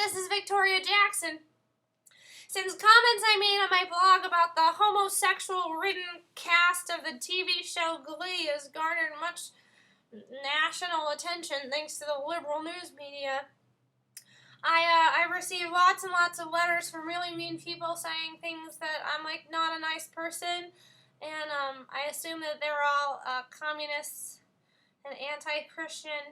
this is Victoria Jackson. Since comments I made on my blog about the homosexual-ridden cast of the TV show Glee has garnered much national attention thanks to the liberal news media, I received lots and lots of letters from really mean people saying things that I'm like not a nice person, and I assume that they're all communists and anti-Christian.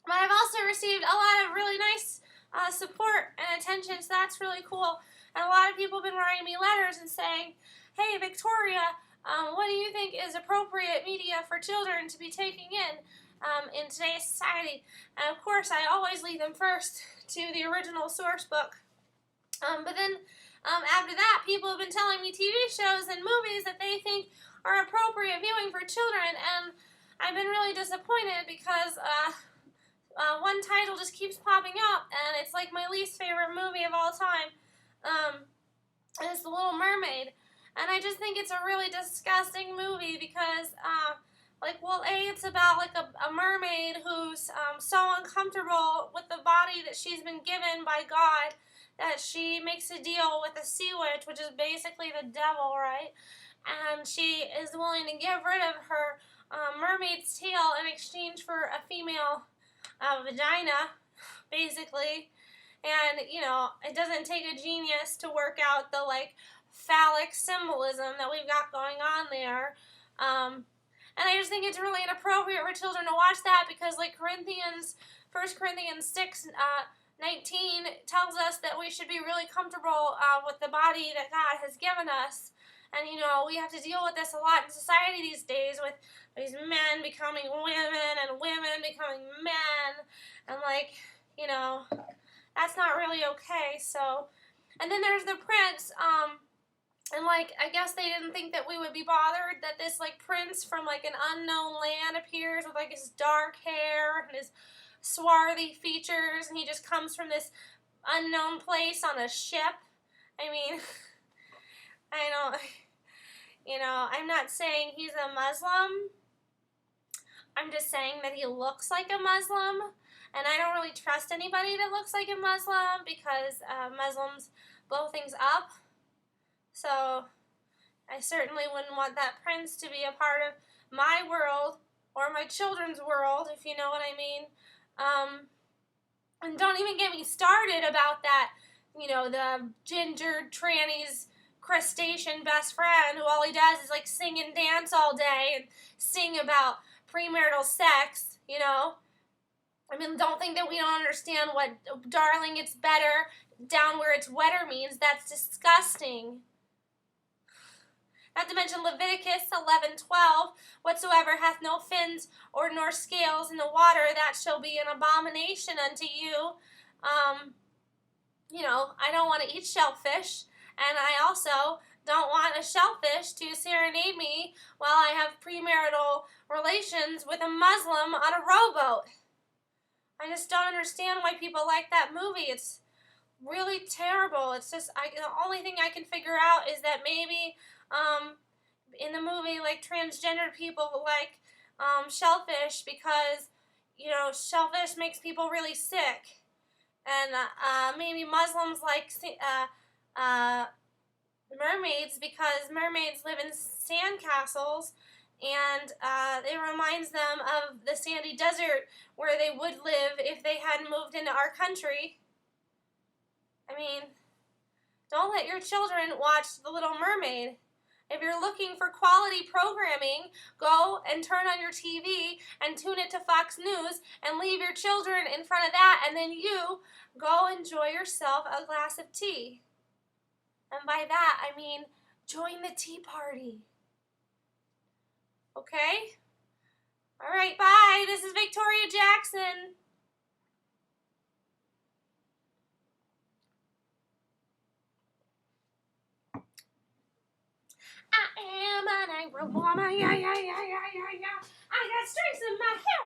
But I've also received a lot of really nice support and attention, so that's really cool. And a lot of people have been writing me letters and saying, hey, Victoria, what do you think is appropriate media for children to be taking in today's society? And of course, I always lead them first to the original source book. But then after that, people have been telling me TV shows and movies that they think are appropriate viewing for children, and I've been really disappointed because one title just keeps popping up, and it's like my least favorite movie of all time. And it's The Little Mermaid. And I just think it's a really disgusting movie because, it's about like a mermaid who's so uncomfortable with the body that she's been given by God that she makes a deal with a sea witch, which is basically the devil, right? And she is willing to get rid of her mermaid's tail in exchange for a female vagina, basically. And, you know, it doesn't take a genius to work out the, phallic symbolism that we've got going on there. And I just think it's really inappropriate for children to watch that because, 1 Corinthians 6, 19 tells us that we should be really comfortable with the body that God has given us. And, you know, we have to deal with this a lot in society these days with these men becoming women and women becoming men. And, that's not really okay. So, and then there's the prince, and I guess they didn't think that we would be bothered that this prince from an unknown land appears with his dark hair and his swarthy features, and he just comes from this unknown place on a ship. I mean, I don't, I'm not saying he's a Muslim. I'm just saying that he looks like a Muslim. And I don't really trust anybody that looks like a Muslim because Muslims blow things up. So I certainly wouldn't want that prince to be a part of my world or my children's world, if you know what I mean. And don't even get me started about that, the ginger tranny's crustacean best friend who all he does is sing and dance all day and sing about premarital sex, I mean, don't think that we don't understand what darling, it's better down where it's wetter means. That's disgusting. Not to mention Leviticus 11:12, whatsoever hath no fins or nor scales in the water, that shall be an abomination unto you. I don't want to eat shellfish, and I also don't want a shellfish to serenade me while I have premarital relations with a Muslim on a rowboat. I just don't understand why people like that movie. It's really terrible. It's just, the only thing I can figure out is that maybe in the movie, transgender people like shellfish because, shellfish makes people really sick. And maybe Muslims like mermaids because mermaids live in sandcastles. And it reminds them of the sandy desert where they would live if they hadn't moved into our country. I mean, don't let your children watch The Little Mermaid. If you're looking for quality programming, go and turn on your TV and tune it to Fox News and leave your children in front of that, and then you go enjoy yourself a glass of tea. And by that, I mean join the tea party. Okay? All right, bye. This is Victoria Jackson. I am an angry woman. Yeah. I got strings in my hair.